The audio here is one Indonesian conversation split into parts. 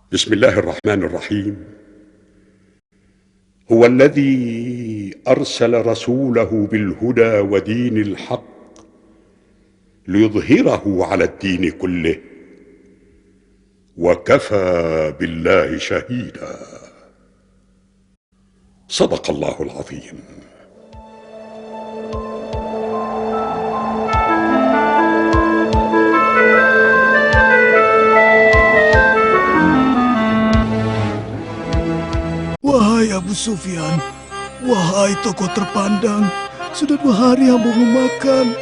بسم الله الرحمن الرحيم. هو الذي أرسل رسوله بالهدى ودين الحق ليظهره على الدين كله وكفى بالله شهيدا. صدق الله العظيم. Wahai Abu Sufyan, wahai tokoh terpandang, sudah 2 hari hamba memakan.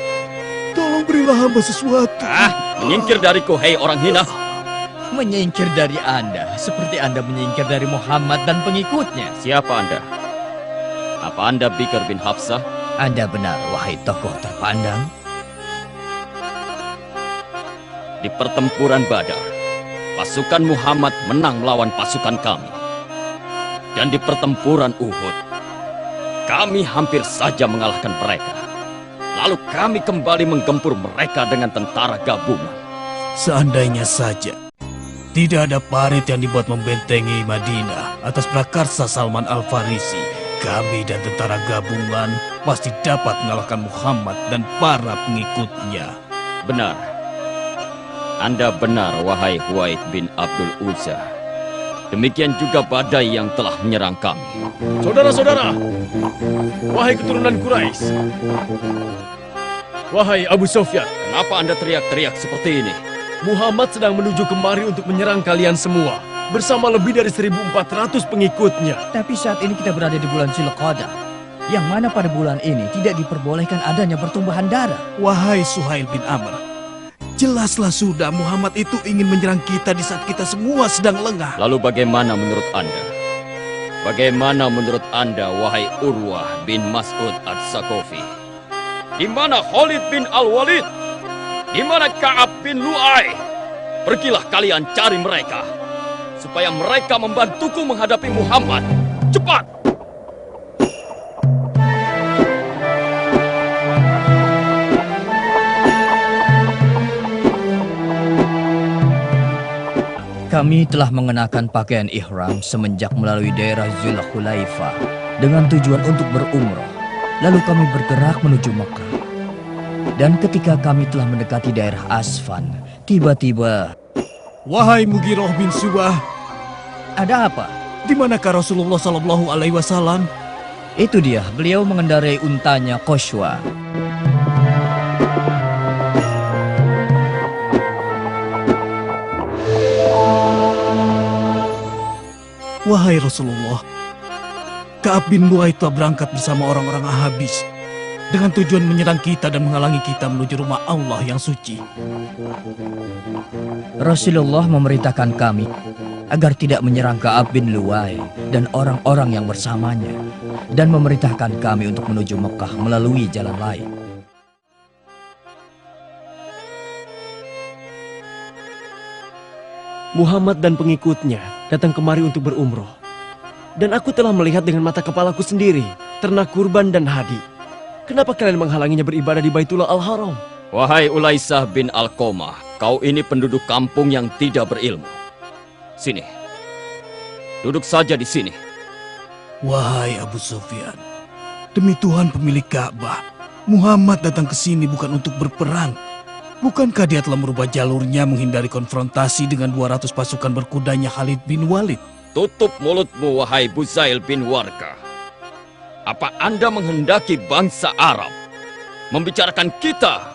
Tolong berilah hamba sesuatu. Menyingkir dariku, hei orang hina. Menyingkir dari Anda, seperti Anda menyingkir dari Muhammad dan pengikutnya. Siapa Anda? Apa Anda Bikr bin Hafsah? Anda benar, wahai tokoh terpandang. Di pertempuran Badar, pasukan Muhammad menang melawan pasukan kami. Dan di pertempuran Uhud, kami hampir saja mengalahkan mereka. Lalu kami kembali menggempur mereka dengan tentara gabungan. Seandainya saja tidak ada parit yang dibuat membentengi Madinah atas prakarsa Salman Al-Farisi, kami dan tentara gabungan pasti dapat mengalahkan Muhammad dan para pengikutnya. Benar. Anda benar, wahai Huwaid bin Abdul Uzza. Demikian juga badai yang telah menyerang kami. Saudara-saudara, wahai keturunan Quraisy, wahai Abu Sufyan, Kenapa Anda teriak-teriak seperti ini? Muhammad sedang menuju kemari untuk menyerang kalian semua bersama lebih dari 1.400 pengikutnya. Tapi saat ini kita berada di bulan Zulqa'dah, yang mana pada bulan ini tidak diperbolehkan adanya pertumbuhan darah. Wahai Suhail bin Amr, jelaslah sudah Muhammad itu ingin menyerang kita di saat kita semua sedang lengah. Lalu bagaimana menurut Anda? Bagaimana menurut Anda, wahai Urwah bin Mas'ud Ats-Tsaqafi? Di mana Khalid bin Al-Walid? Di mana Ka'ab bin Lu'ay? Pergilah kalian cari mereka, supaya mereka membantuku menghadapi Muhammad. Cepat! Kami telah mengenakan pakaian ihram semenjak melalui daerah Zulhulaifah dengan tujuan untuk berumrah. Lalu kami bergerak menuju Mekah. Dan ketika kami telah mendekati daerah Asfan, tiba-tiba... Wahai Mughirah bin Subah, Ada apa? di manakah Rasulullah Sallallahu Alaihi Wasallam? Itu dia, beliau mengendarai untanya Qashwa. Wahai Rasulullah, Ka'ab bin Lu'ay telah berangkat bersama orang-orang Ahabis dengan tujuan menyerang kita dan menghalangi kita menuju rumah Allah yang suci. Rasulullah memerintahkan kami agar tidak menyerang Ka'ab bin Lu'ay dan orang-orang yang bersamanya, dan memerintahkan kami untuk menuju Mekah melalui jalan lain. Muhammad dan pengikutnya datang kemari untuk berumroh. Dan aku telah melihat dengan mata kepalaku sendiri ternak kurban dan hadi. Kenapa kalian menghalanginya beribadah di Baitullah Al-Haram? Wahai Ulaisah bin Al-Qomah, kau ini penduduk kampung yang tidak berilmu. Sini. Duduk saja di sini. Wahai Abu Sufyan, demi Tuhan pemilik Ka'bah, Muhammad datang ke sini bukan untuk berperang. Bukankah dia telah merubah jalurnya menghindari konfrontasi dengan 200 pasukan berkudanya Khalid bin Walid? Tutup mulutmu, wahai Buzail bin Warqa. Apa Anda menghendaki bangsa Arab membicarakan kita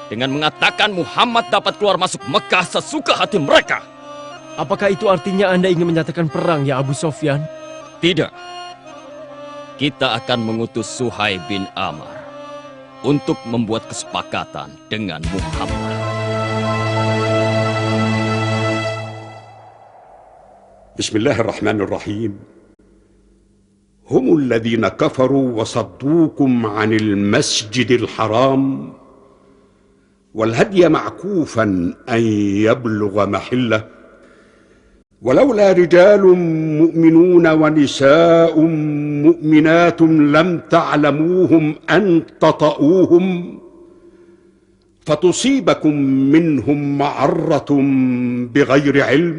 dengan mengatakan Muhammad dapat keluar masuk Mekah sesuka hati mereka? Apakah itu artinya Anda ingin menyatakan perang, ya Abu Sufyan? Tidak. Kita akan mengutus Suhail bin Amr untuk membuat kesepakatan dengan Muhammad. Bismillahirrahmanirrahim. هم الذين كفروا وصدوكم عن المسجد الحرام والهدي معكوفا أن يبلغ محله ولولا رجال مؤمنون ونساء مؤمنات لم تعلموهم أن تطؤوهم فتصيبكم منهم معرة بغير علم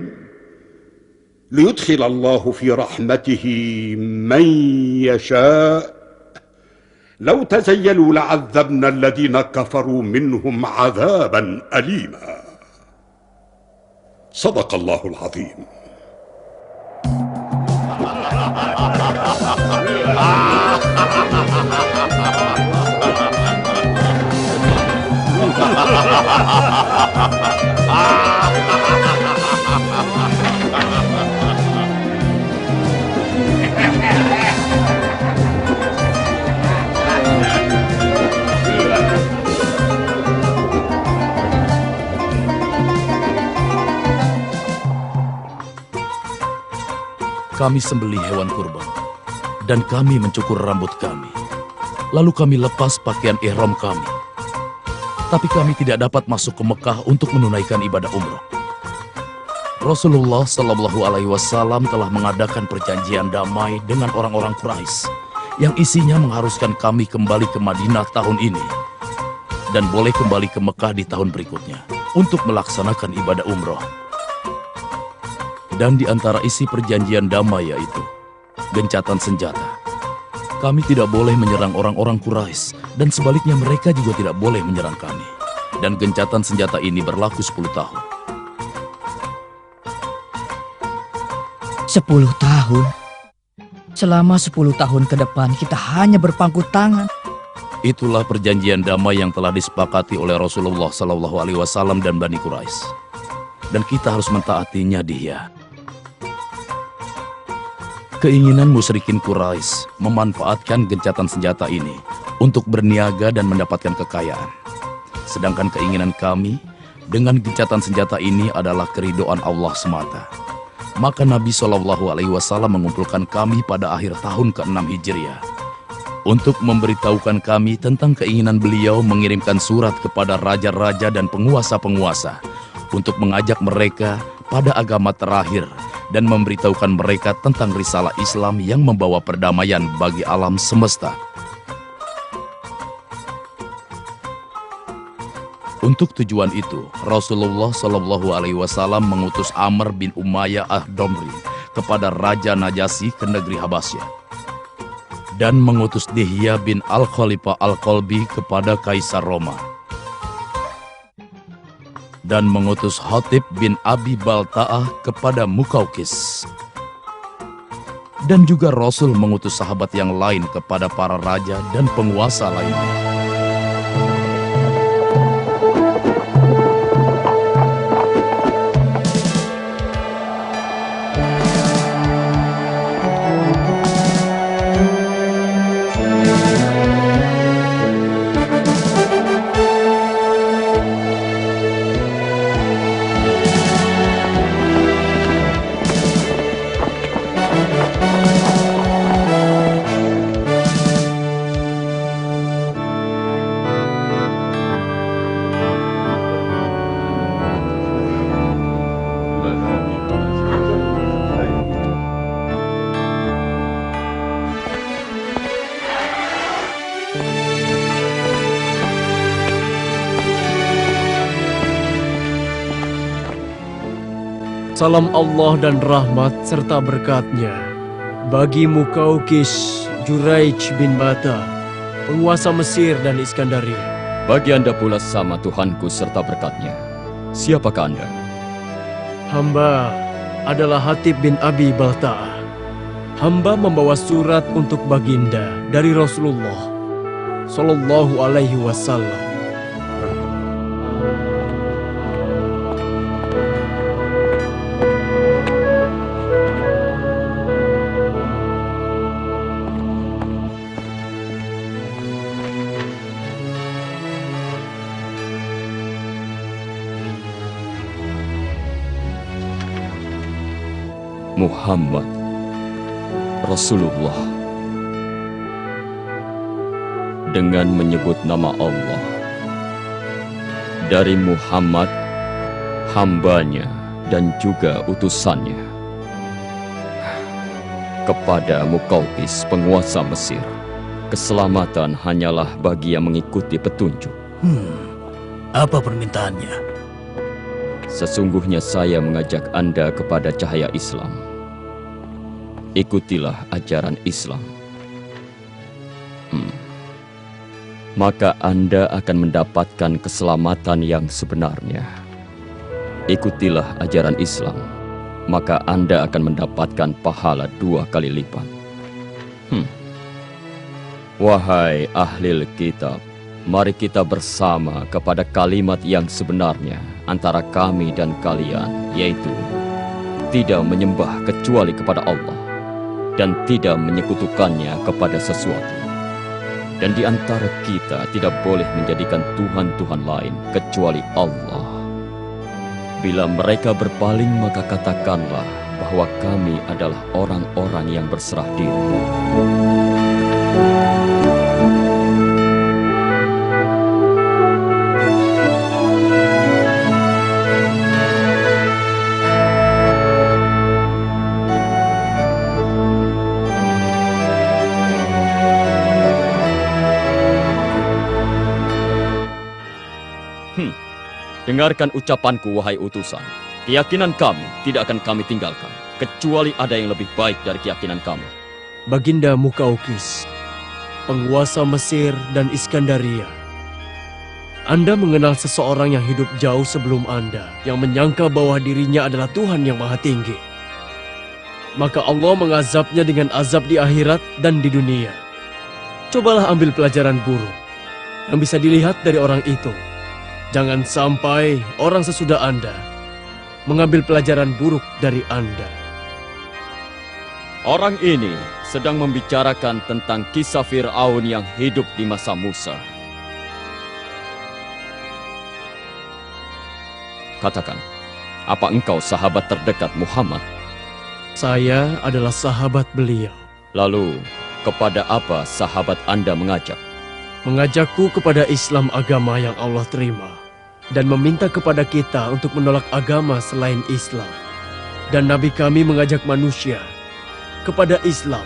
ليدخل الله في رحمته من يشاء لو تزيلوا لعذبنا الذين كفروا منهم عذابا أليما. صدق الله العظيم. Kami sembelih hewan kurban, dan kami mencukur rambut kami. Lalu kami lepas pakaian ihram kami. Tapi kami tidak dapat masuk ke Mekah untuk menunaikan ibadah umroh. Rasulullah Shallallahu Alaihi Wasallam telah mengadakan perjanjian damai dengan orang-orang Quraisy yang isinya mengharuskan kami kembali ke Madinah tahun ini dan boleh kembali ke Mekah di tahun berikutnya untuk melaksanakan ibadah umroh. Dan di antara isi perjanjian damai yaitu gencatan senjata. Kami tidak boleh menyerang orang-orang Quraisy dan sebaliknya mereka juga tidak boleh menyerang kami. Dan gencatan senjata ini berlaku 10 tahun. 10 tahun? Selama 10 tahun ke depan kita hanya berpangku tangan. Itulah perjanjian damai yang telah disepakati oleh Rasulullah Shallallahu Alaihi Wasallam dan Bani Quraisy. Dan kita harus mentaatinya dia. Keinginan musyrikin Quraisy memanfaatkan gencatan senjata ini untuk berniaga dan mendapatkan kekayaan. Sedangkan keinginan kami dengan gencatan senjata ini adalah keridhaan Allah semata. Maka Nabi Shallallahu Alaihi Wasallam mengumpulkan kami pada akhir tahun ke-6 Hijriah untuk memberitahukan kami tentang keinginan beliau mengirimkan surat kepada raja-raja dan penguasa-penguasa untuk mengajak mereka pada agama terakhir dan memberitahukan mereka tentang risalah Islam yang membawa perdamaian bagi alam semesta. Untuk tujuan itu, Rasulullah Shallallahu Alaihi Wasallam mengutus Amr bin Umayyah ad-Damri kepada Raja Najasyi ke negeri Habasyah dan mengutus Dihya bin Al-Khalifah Al-Qalbi kepada Kaisar Roma dan mengutus Hatib bin Abi Balta'ah kepada Mukaukis. Dan juga Rasul mengutus sahabat yang lain kepada para raja dan penguasa lainnya. Salam Allah dan rahmat serta berkatnya bagi Mukaukis Juraij bin Bata, penguasa Mesir dan Iskandaria. Bagi Anda pula sama Tuhanku serta berkatnya. Siapakah Anda? Hamba adalah Hatib bin Abi Balta'ah. Hamba membawa surat untuk baginda dari Rasulullah Shallallahu Alaihi Wasallam. Muhammad Rasulullah dengan menyebut nama Allah dari Muhammad, hambanya dan juga utusannya kepada Mukaukis, penguasa Mesir. Keselamatan hanyalah bagi yang mengikuti petunjuk. Apa permintaannya? Sesungguhnya saya mengajak Anda kepada cahaya Islam. ikutilah ajaran Islam. Maka Anda akan mendapatkan keselamatan yang sebenarnya. Ikutilah ajaran Islam, maka Anda akan mendapatkan pahala 2 kali lipat. Wahai ahli kitab, mari kita bersama kepada kalimat yang sebenarnya antara kami dan kalian, yaitu tidak menyembah kecuali kepada Allah dan tidak menyekutukannya kepada sesuatu. Dan di antara kita tidak boleh menjadikan Tuhan-Tuhan lain kecuali Allah. Bila mereka berpaling, maka katakanlah bahwa kami adalah orang-orang yang berserah diri. Dengarkan ucapanku, wahai utusan. Keyakinan kami tidak akan kami tinggalkan, kecuali ada yang lebih baik dari keyakinan kami. Baginda Mukaukis, penguasa Mesir dan Iskandaria. Anda mengenal seseorang yang hidup jauh sebelum Anda, yang menyangka bahwa dirinya adalah Tuhan yang Maha Tinggi. Maka Allah mengazabnya dengan azab di akhirat dan di dunia. Cobalah ambil pelajaran buruk yang bisa dilihat dari orang itu. Jangan sampai orang sesudah Anda mengambil pelajaran buruk dari Anda. Orang ini sedang membicarakan tentang kisah Fir'aun yang hidup di masa Musa. Katakan, apa engkau sahabat terdekat Muhammad? Saya adalah sahabat beliau. Lalu, kepada apa sahabat Anda mengajak? Mengajakku kepada Islam, agama yang Allah terima, dan meminta kepada kita untuk menolak agama selain Islam. Dan Nabi kami mengajak manusia kepada Islam,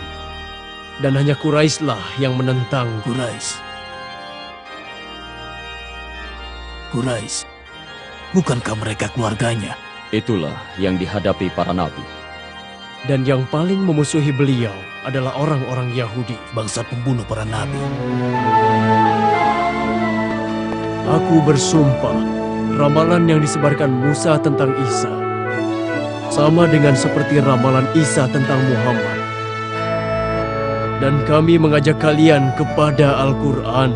dan hanya Quraisy-lah yang menentang. Quraisy, bukankah mereka keluarganya? Itulah yang dihadapi para nabi. Dan yang paling memusuhi beliau adalah orang-orang Yahudi, Bangsa pembunuh para nabi. Aku bersumpah, ramalan yang disebarkan Musa tentang Isa sama dengan seperti ramalan Isa tentang Muhammad. Dan kami mengajak kalian kepada Al-Quran,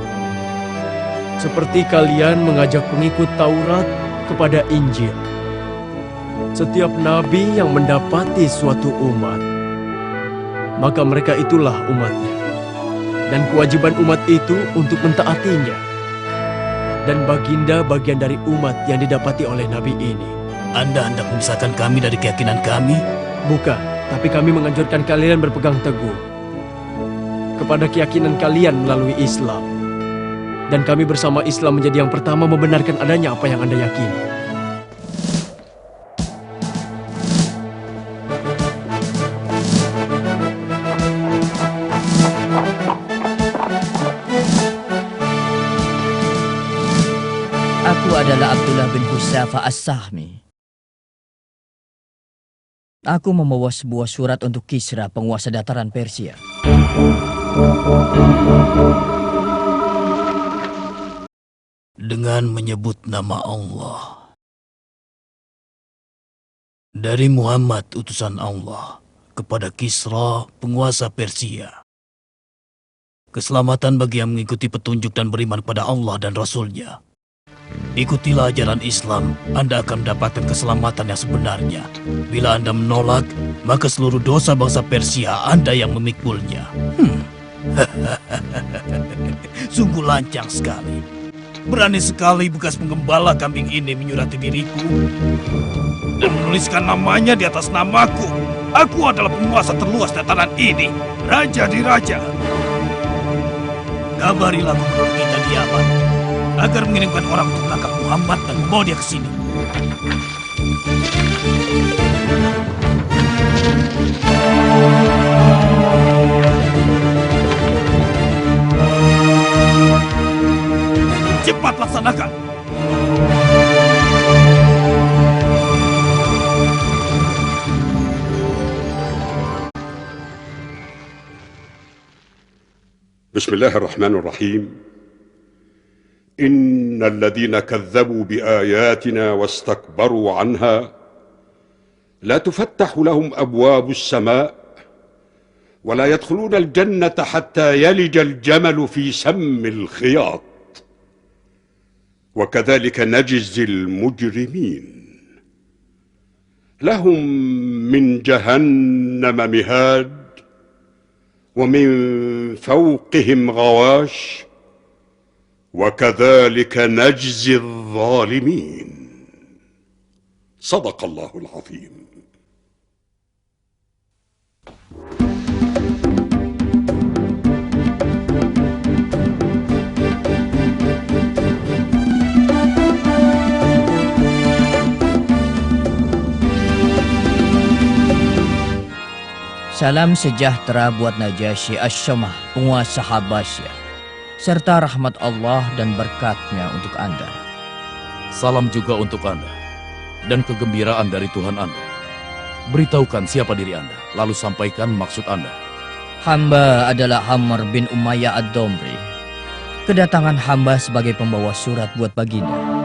seperti kalian mengajak pengikut Taurat kepada Injil. Setiap nabi yang mendapati suatu umat, maka mereka itulah umatnya. Dan kewajiban umat itu untuk mentaatinya. Dan baginda bagian dari umat yang didapati oleh nabi ini. Anda hendak memisahkan kami dari keyakinan kami? Bukan, tapi kami menganjurkan kalian berpegang teguh kepada keyakinan kalian melalui Islam. Dan kami bersama Islam menjadi yang pertama membenarkan adanya apa yang Anda yakini. Aku adalah Abdullah bin Husafa As-Sahmi. Aku membawa sebuah surat untuk Kisra, penguasa dataran Persia. Dengan menyebut nama Allah. Dari Muhammad, utusan Allah, kepada Kisra, penguasa Persia. Keselamatan bagi yang mengikuti petunjuk dan beriman kepada Allah dan Rasul-Nya. Ikutilah ajaran Islam, Anda akan mendapatkan keselamatan yang sebenarnya. Bila Anda menolak, maka seluruh dosa bangsa Persia Anda yang memikulnya. Sungguh lancang sekali. Berani sekali bekas penggembala kambing ini menyurati diriku dan menuliskan namanya di atas namaku. Aku adalah penguasa terluas dataran ini, raja di raja. Kabarilah gubernur kita di Yaman agar mengirimkan orang untuk menangkap Muhammad dan membawa dia ke sini. Cepat laksanakan. بسم الله الرحمن الرحيم. إن الذين كذبوا بآياتنا واستكبروا عنها لا تفتح لهم أبواب السماء ولا يدخلون الجنة حتى يلج الجمل في سم الخياط وكذلك نجزي المجرمين. لهم من جهنم مهاد ومن فوقهم غواش وكذلك نجزي الظالمين. صدق الله العظيم. Salam sejahtera buat Najasyi Asy-Syamah, penguasa Habasyah, serta rahmat Allah dan berkatnya untuk Anda. Salam juga untuk Anda, dan kegembiraan dari Tuhan Anda. Beritahukan siapa diri Anda, lalu sampaikan maksud Anda. Hamba adalah Amr bin Umayyah Ad-Damri. Kedatangan hamba sebagai pembawa surat buat baginda.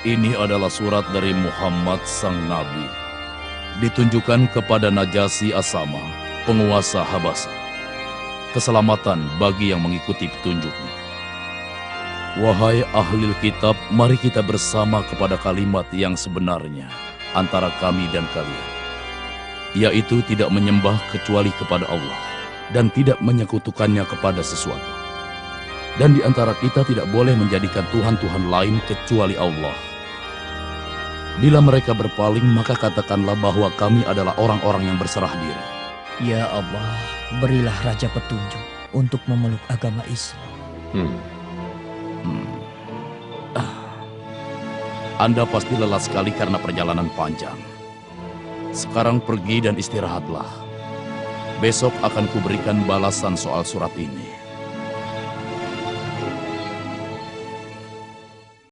Ini adalah surat dari Muhammad sang Nabi. Ditunjukkan kepada Najasyi As-Syamah, penguasa Habasya. Keselamatan bagi yang mengikuti petunjuknya. Wahai ahli kitab, mari kita bersama kepada kalimat yang sebenarnya antara kami dan kalian. Yaitu tidak menyembah kecuali kepada Allah dan tidak menyekutukannya kepada sesuatu. Dan di antara kita tidak boleh menjadikan Tuhan-Tuhan lain kecuali Allah. Bila mereka berpaling, maka katakanlah bahwa kami adalah orang-orang yang berserah diri. Ya Allah, berilah Raja petunjuk untuk memeluk agama Islam. Anda pasti lelah sekali karena perjalanan panjang. Sekarang pergi dan istirahatlah. Besok akan kuberikan balasan soal surat ini.